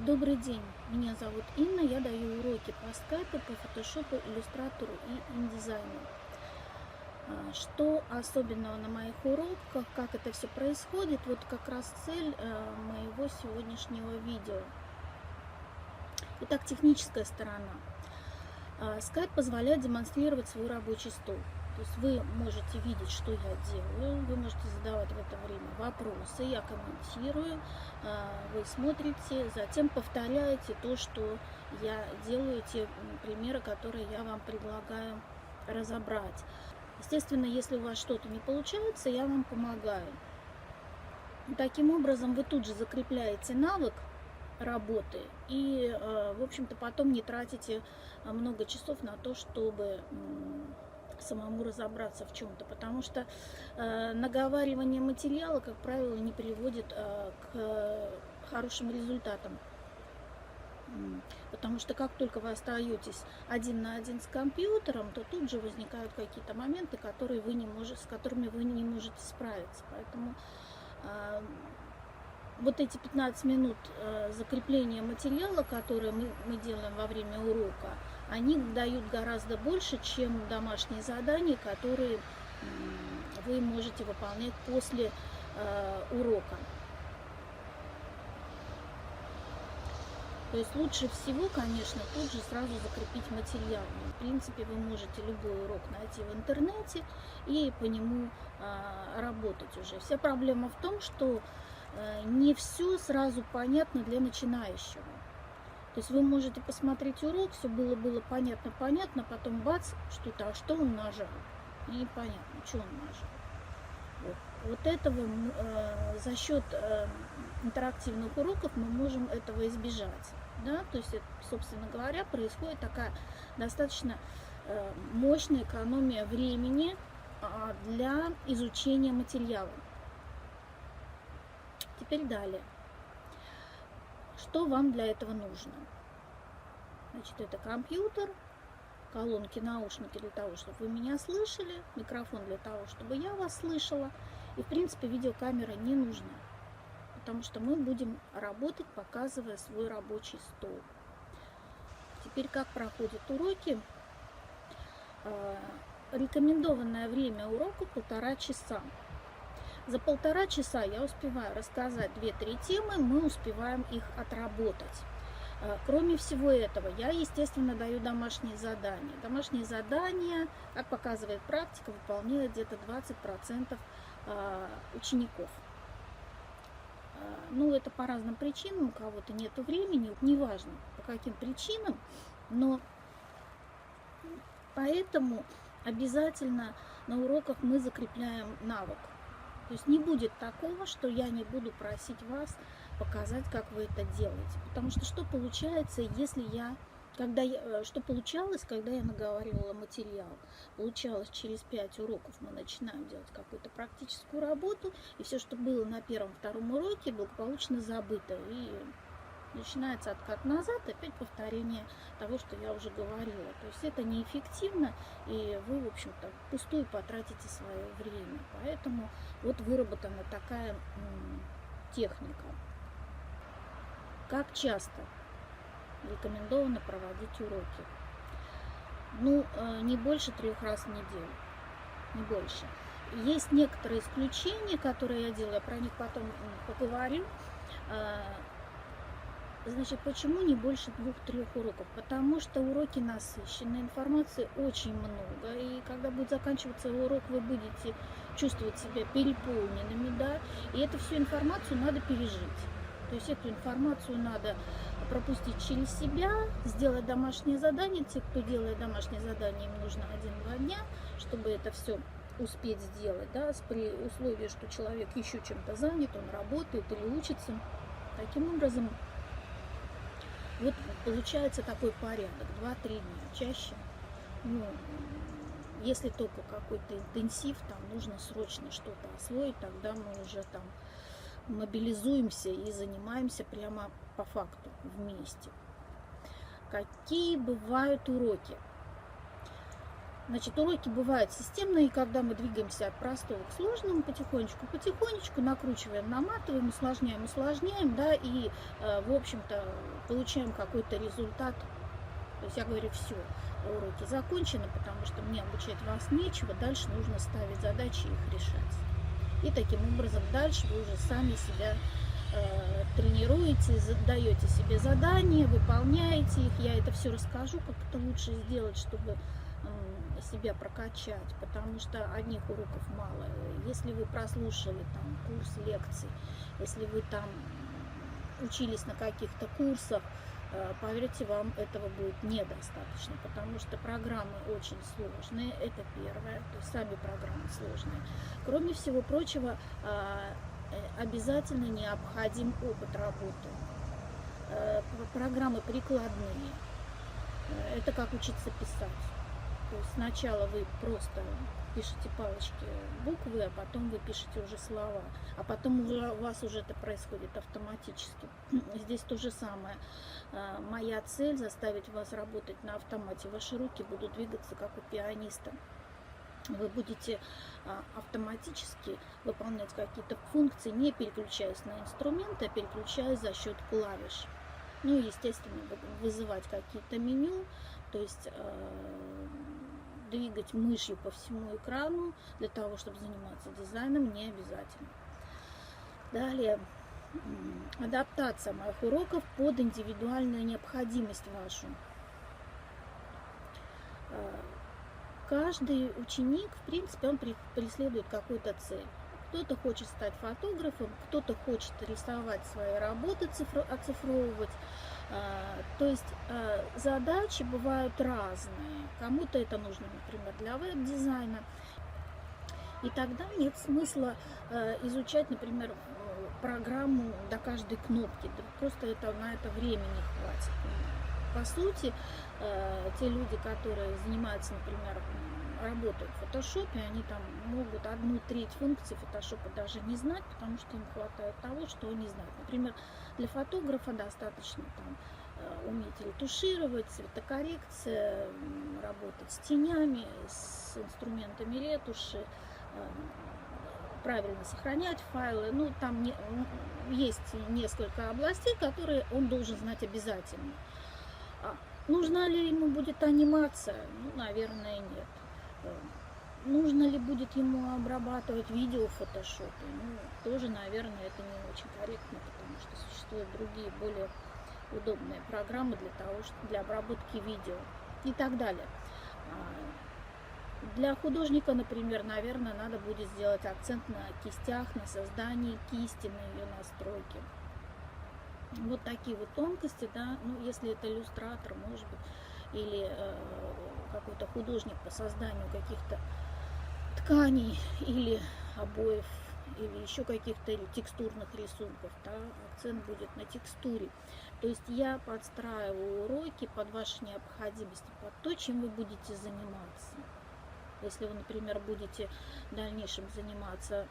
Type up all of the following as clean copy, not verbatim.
Добрый день, меня зовут Инна, я даю уроки по скайпу, по фотошопу, иллюстратору и индизайну. Что особенного на моих уроках, как это все происходит, вот как раз цель моего сегодняшнего видео. Итак, техническая сторона. Скайп позволяет демонстрировать свой рабочий стол. То есть вы можете видеть, что я делаю, вы можете задавать в это время вопросы, я комментирую, вы смотрите, затем повторяете то, что я делаю, те примеры, которые я вам предлагаю разобрать. Естественно, если у вас что-то не получается, я вам помогаю. Таким образом, вы тут же закрепляете навык работы и, в общем-то, потом не тратите много часов на то, чтобы самому разобраться в чем-то, потому что наговаривание материала, как правило, не приводит к хорошим результатам. Потому что как только вы остаетесь один на один с компьютером, то тут же возникают какие-то моменты, с которыми вы не можете справиться. Поэтому вот эти 15 минут закрепления материала, которые мы делаем во время урока, они дают гораздо больше, чем домашние задания, которые вы можете выполнять после урока. То есть лучше всего, конечно, тут же сразу закрепить материал. В принципе, вы можете любой урок найти в интернете и по нему работать уже. Вся проблема в том, что не все сразу понятно для начинающего. То есть вы можете посмотреть урок, все было понятно, потом бац, что-то, а что он нажал? И непонятно, что он нажал. Вот этого за счет интерактивных уроков мы можем этого избежать. Да? То есть, собственно говоря, происходит такая достаточно мощная экономия времени для изучения материала. Теперь далее. Что вам для этого нужно? Значит, это компьютер, колонки, наушники для того, чтобы вы меня слышали, микрофон для того, чтобы я вас слышала. И, в принципе, видеокамера не нужна, потому что мы будем работать, показывая свой рабочий стол. Теперь, как проходят уроки? Рекомендованное время урока 1,5 часа. За 1,5 часа я успеваю рассказать 2-3 темы, мы успеваем их отработать. Кроме всего этого, я, естественно, даю домашние задания. Домашние задания, как показывает практика, выполняют где-то 20% учеников. Ну, это по разным причинам, у кого-то нет времени, неважно по каким причинам, но поэтому обязательно на уроках мы закрепляем навык. То есть не будет такого, что я не буду просить вас показать, как вы это делаете. Потому что получается, что получалось, когда я наговаривала материал? Получалось, через 5 уроков мы начинаем делать какую-то практическую работу, и все, что было на первом-втором уроке, благополучно забыто. И начинается откат назад, опять повторение того, что я уже говорила. То есть это неэффективно, и вы, в общем-то, впустую потратите свое время. Поэтому вот выработана такая техника. Как часто рекомендовано проводить уроки? Ну, не больше 3 раз в неделю, не больше. Есть некоторые исключения, которые я делаю, я про них потом поговорю. Значит, почему не больше 2-3 уроков? Потому что уроки насыщенные, информации очень много, и когда будет заканчиваться урок, вы будете чувствовать себя переполненными, да, и эту всю информацию надо пережить. То есть эту информацию надо пропустить через себя, сделать домашнее задание. Те, кто делает домашнее задание, им нужно 1-2 дня, чтобы это все успеть сделать, да, при условии, что человек еще чем-то занят, он работает или учится. Таким образом, вот получается такой порядок, 2-3 дня, чаще. Ну, если только какой-то интенсив, там нужно срочно что-то освоить, тогда мы уже там мобилизуемся и занимаемся прямо по факту вместе. Какие бывают уроки? Значит, уроки бывают системные, когда мы двигаемся от простого к сложному потихонечку накручиваем, наматываем, усложняем, да, и, в общем-то, получаем какой-то результат. То есть я говорю, все, уроки закончены, потому что мне обучать вас нечего, дальше нужно ставить задачи и их решать. И таким образом дальше вы уже сами себя тренируете, задаете себе задания, выполняете их. Я это все расскажу, как это лучше сделать, чтобы себя прокачать, потому что одних уроков мало. Если вы прослушали там курс лекций, если вы там учились на каких-то курсах, поверьте, вам этого будет недостаточно, потому что программы очень сложные, это первое, то есть сами программы сложные. Кроме всего прочего, обязательно необходим опыт работы. Программы прикладные, это как учиться писать. То есть сначала вы просто пишете палочки буквы, а потом вы пишете уже слова, а потом у вас уже это происходит автоматически. Здесь то же самое. Моя цель заставить вас работать на автомате. Ваши руки будут двигаться как у пианиста. Вы будете автоматически выполнять какие-то функции, не переключаясь на инструменты, а переключаясь за счет клавиш. Ну и, естественно, вызывать какие-то меню, то есть двигать мышью по всему экрану для того, чтобы заниматься дизайном, не обязательно. Далее, адаптация моих уроков под индивидуальную необходимость вашу. Каждый ученик, в принципе, он преследует какую-то цель. Кто-то хочет стать фотографом, кто-то хочет рисовать свои работы, оцифровывать. То есть задачи бывают разные. Кому-то это нужно, например, для веб-дизайна. И тогда нет смысла изучать, например, программу до каждой кнопки. Просто на это времени не хватит. По сути, те люди, которые занимаются, например, работают в фотошопе, они там могут 1/3 функций фотошопа даже не знать, потому что им хватает того, что они знают. Например, для фотографа достаточно там уметь ретушировать, цветокоррекция, работать с тенями, с инструментами ретуши, правильно сохранять файлы. Ну, там есть несколько областей, которые он должен знать обязательно. Нужна ли ему будет анимация? Ну, наверное, нет. Нужно ли будет ему обрабатывать видео в фотошопе? Ну, тоже, наверное, это не очень корректно, потому что существуют другие, более удобные программы для обработки видео и так далее. Для художника, например, наверное, надо будет сделать акцент на кистях, на создании кисти, на ее настройке. Вот такие вот тонкости, да, ну, если это иллюстратор, может быть, или какой-то художник по созданию каких-то тканей или обоев, или еще каких-то текстурных рисунков, да, акцент будет на текстуре. То есть я подстраиваю уроки под ваши необходимости, под то, чем вы будете заниматься. Если вы, например, будете в дальнейшем заниматься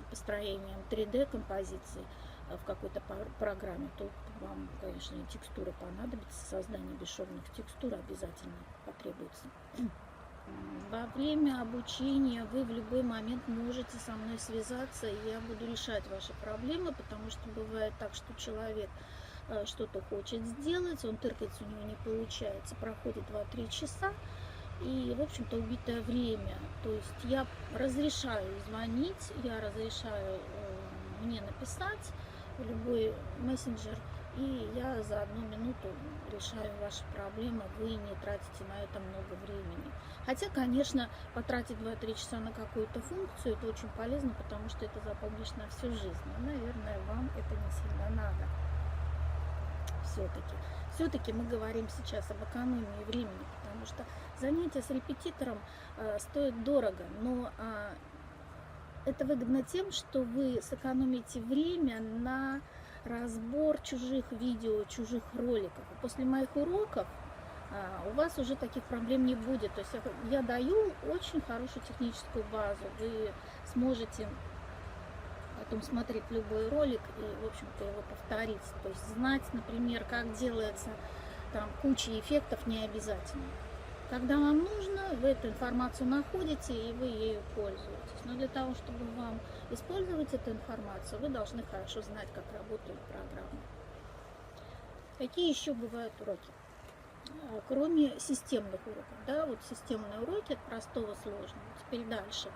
построением 3D-композиции в какой-то программе, то вам, конечно, и текстура понадобится, создание бесшовных текстур обязательно потребуется. Во время обучения вы в любой момент можете со мной связаться, и я буду решать ваши проблемы, потому что бывает так, что человек что-то хочет сделать, он тыркается, у него не получается, проходит 2-3 часа, и, в общем-то, убитое время. То есть я разрешаю звонить, я разрешаю мне написать в любой мессенджер, и я за 1 минуту решаю ваши проблемы, вы не тратите на это много времени. Хотя, конечно, потратить 2-3 часа на какую-то функцию, это очень полезно, потому что это запомнишь на всю жизнь. Но, наверное, вам это не сильно надо. Все-таки мы говорим сейчас об экономии времени, потому что занятия с репетитором стоят дорого, но это выгодно тем, что вы сэкономите время на разбор чужих видео, чужих роликов. И после моих уроков у вас уже таких проблем не будет. То есть я даю очень хорошую техническую базу. Вы сможете потом смотреть любой ролик и, в общем-то, его повторить. То есть знать, например, как делается там куча эффектов, не обязательно. Когда вам нужно, вы эту информацию находите и вы ею пользуетесь. Но для того, чтобы вам использовать эту информацию, вы должны хорошо знать, как работают программы. Какие еще бывают уроки? Кроме системных уроков, да, вот системные уроки от простого к сложному. Теперь дальше.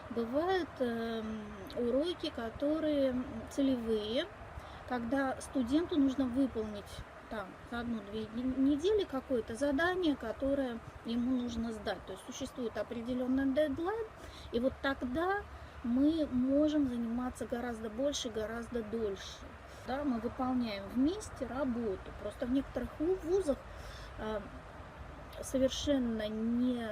Бывают уроки, которые целевые, когда студенту нужно выполнить там за 1-2 недели какое-то задание, которое ему нужно сдать. То есть существует определенный дедлайн, и вот тогда мы можем заниматься гораздо больше, гораздо дольше. Да, мы выполняем вместе работу. Просто в некоторых вузах совершенно не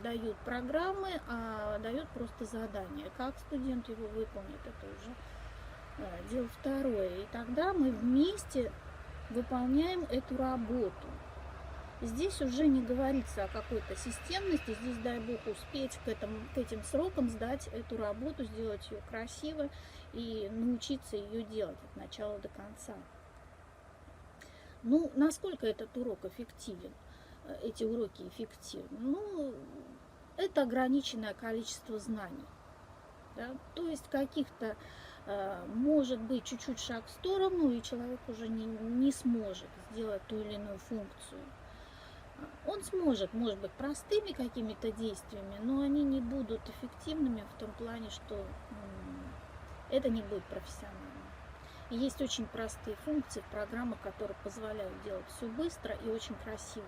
дают программы, а дают просто задание. Как студент его выполнит, это уже дело второе. И тогда мы вместе выполняем эту работу. Здесь уже не говорится о какой-то системности, здесь, дай бог, успеть к этим срокам сдать эту работу, сделать ее красиво и научиться ее делать от начала до конца. Ну, насколько этот урок эффективен, эти уроки эффективны? Ну, это ограниченное количество знаний. Да? То есть каких-то, может быть, чуть-чуть шаг в сторону, и человек уже не сможет сделать ту или иную функцию. Он сможет, может быть, простыми какими-то действиями, но они не будут эффективными в том плане, что это не будет профессионально. И есть очень простые функции в программах, которые позволяют делать все быстро и очень красиво.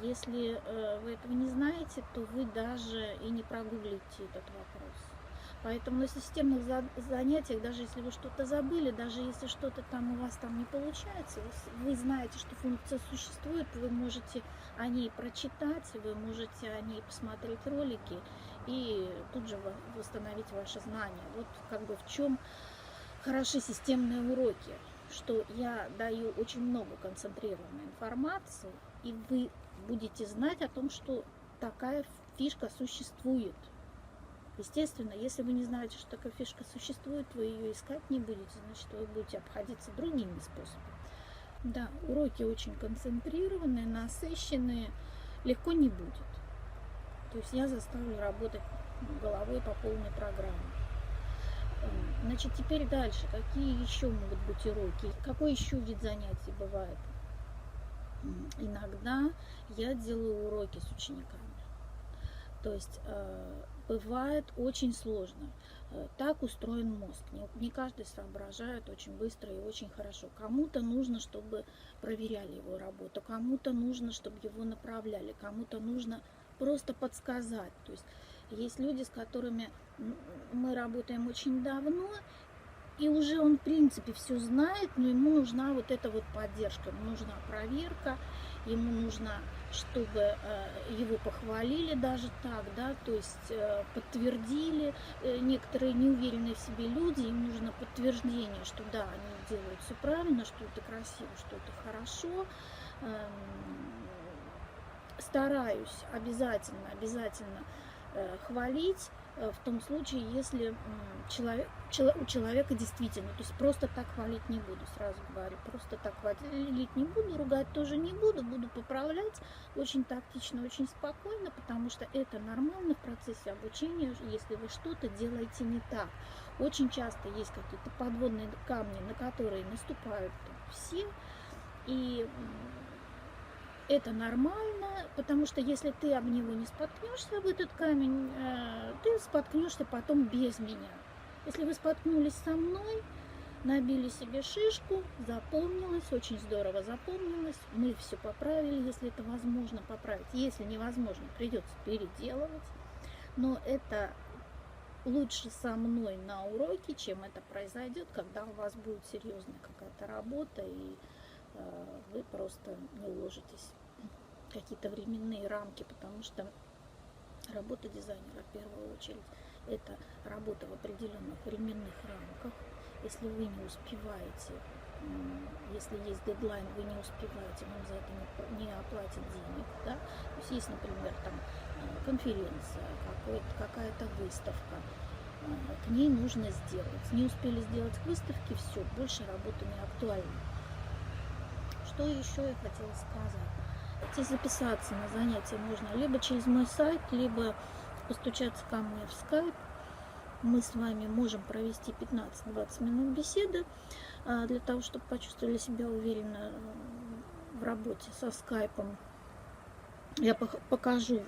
Если вы этого не знаете, то вы даже и не прогуглите этот вопрос. Поэтому на системных занятиях, даже если вы что-то забыли, даже если что-то там у вас там не получается, вы знаете, что функция существует, вы можете о ней прочитать, вы можете о ней посмотреть ролики и тут же восстановить ваши знания. Вот как бы в чем хороши системные уроки, что я даю очень много концентрированной информации, и вы будете знать о том, что такая фишка существует. Естественно, если вы не знаете, что такая фишка существует, вы ее искать не будете, значит, вы будете обходиться другими способами. Да, уроки очень концентрированные, насыщенные, легко не будет. То есть я заставлю работать головой по полной программе. Значит, теперь дальше. Какие еще могут быть уроки? Какой еще вид занятий бывает? Иногда я делаю уроки с учениками. То есть бывает очень сложно. Так устроен мозг. Не каждый соображает очень быстро и очень хорошо. Кому-то нужно, чтобы проверяли его работу, кому-то нужно, чтобы его направляли, кому-то нужно просто подсказать. То есть есть люди, с которыми мы работаем очень давно, и уже он, в принципе, все знает, но ему нужна вот эта вот поддержка, ему нужна проверка, ему нужно, чтобы его похвалили даже так, да, то есть подтвердили. Некоторые неуверенные в себе люди, им нужно подтверждение, что да, они делают все правильно, что это красиво, что это хорошо. Стараюсь обязательно хвалить в том случае, если у человека действительно, то есть просто так хвалить не буду, сразу говорю, просто так хвалить не буду, ругать тоже не буду, буду поправлять очень тактично, очень спокойно, потому что это нормально в процессе обучения, если вы что-то делаете не так. Очень часто есть какие-то подводные камни, на которые наступают все, и это нормально, потому что если ты об него не споткнешься, об этот камень, ты споткнешься потом без меня. Если вы споткнулись со мной, набили себе шишку, запомнилось, очень здорово запомнилось, мы все поправили, если это возможно поправить. Если невозможно, придется переделывать. Но это лучше со мной на уроке, чем это произойдет, когда у вас будет серьезная какая-то работа, и вы просто не уложитесь в какие-то временные рамки, потому что работа дизайнера в первую очередь это работа в определенных временных рамках. Если вы не успеваете, если есть дедлайн, вы не успеваете, вам за это не оплатят денег. Да? То есть, например, там конференция, какая-то выставка, к ней нужно сделать. Не успели сделать к выставке, все, больше работа не актуальна. Что еще я хотела сказать? Записаться на занятия можно либо через мой сайт, либо постучаться ко мне в скайп. Мы с вами можем провести 15-20 минут беседы для того, чтобы почувствовали себя уверенно в работе со скайпом. Я покажу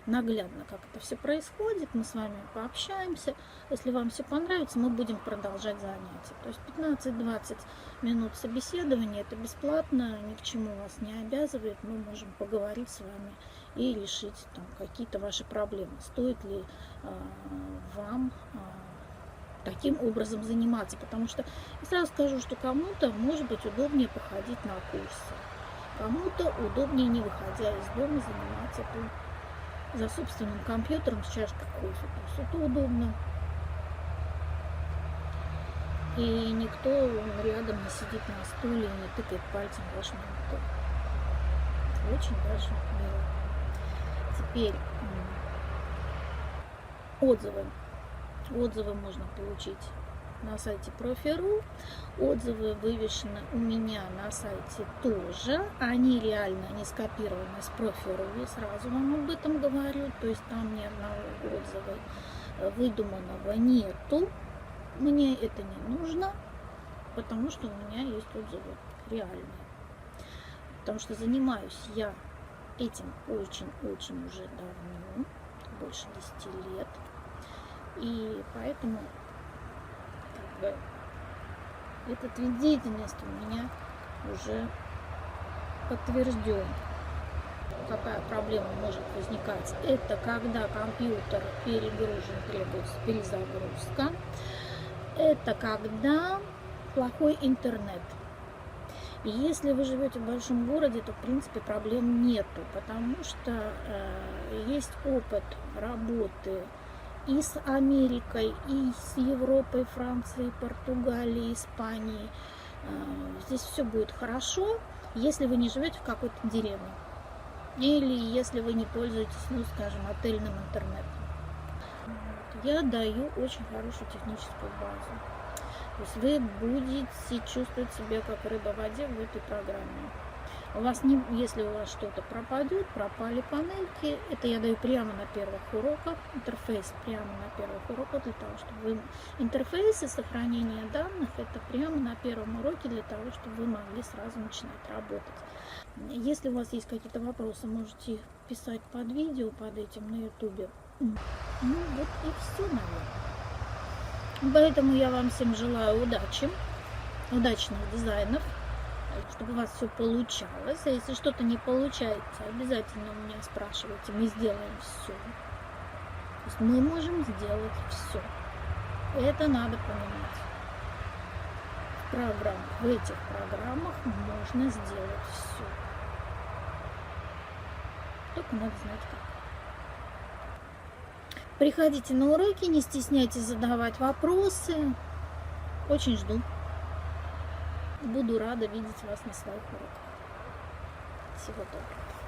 наглядно, как это все происходит. Мы с вами пообщаемся. Если вам все понравится, мы будем продолжать занятия. То есть 15-20 минут собеседования, это бесплатно, ни к чему вас не обязывает. Мы можем поговорить с вами и решить там какие-то ваши проблемы. Стоит ли вам таким образом заниматься? Потому что я сразу скажу, что кому-то может быть удобнее походить на курсы, кому-то удобнее, не выходя из дома, заниматься тут за собственным компьютером с чашкой кофе. То есть это удобно. И никто рядом не сидит на стуле и не тыкает пальцем в ваш монитор. Очень даже мило. Теперь отзывы. Отзывы можно получить на сайте Профи.ру. Отзывы вывешены у меня на сайте тоже. Они реально не скопированы с Профи.ру. Я сразу вам об этом говорю. То есть там ни одного отзыва выдуманного нету. Мне это не нужно, потому что у меня есть отзывы реальные. Потому что занимаюсь я этим очень-очень уже давно, больше 10 лет. И поэтому этот вид деятельности у меня уже подтвержден. Какая проблема может возникать? Это когда компьютер перегружен, требуется перезагрузка. Это когда плохой интернет. И если вы живете в большом городе, то в принципе проблем нету, потому что есть опыт работы и с Америкой, и с Европой, Францией, Португалией, Испанией. Здесь все будет хорошо, если вы не живете в какой-то деревне. Или если вы не пользуетесь, ну, скажем, отельным интернетом. Я даю очень хорошую техническую базу. То есть вы будете чувствовать себя как рыба в воде в этой программе. У вас не, если у вас что-то пропадет, пропали панельки, это я даю прямо на первых уроках, интерфейс прямо на первых уроках, для того, чтобы вы... Интерфейсы сохранения данных, это прямо на первом уроке, для того, чтобы вы могли сразу начинать работать. Если у вас есть какие-то вопросы, можете их писать под видео, под этим на YouTube. Ну вот и все, наверное. Поэтому я вам всем желаю удачи, удачных дизайнов, чтобы у вас все получалось. А если что-то не получается, обязательно у меня спрашивайте, мы сделаем все. То есть мы можем сделать все. Это надо понимать. В этих программах можно сделать все. Только надо знать как. Приходите на уроки, не стесняйтесь задавать вопросы. Очень жду. Буду рада видеть вас на своих уроках. Всего доброго.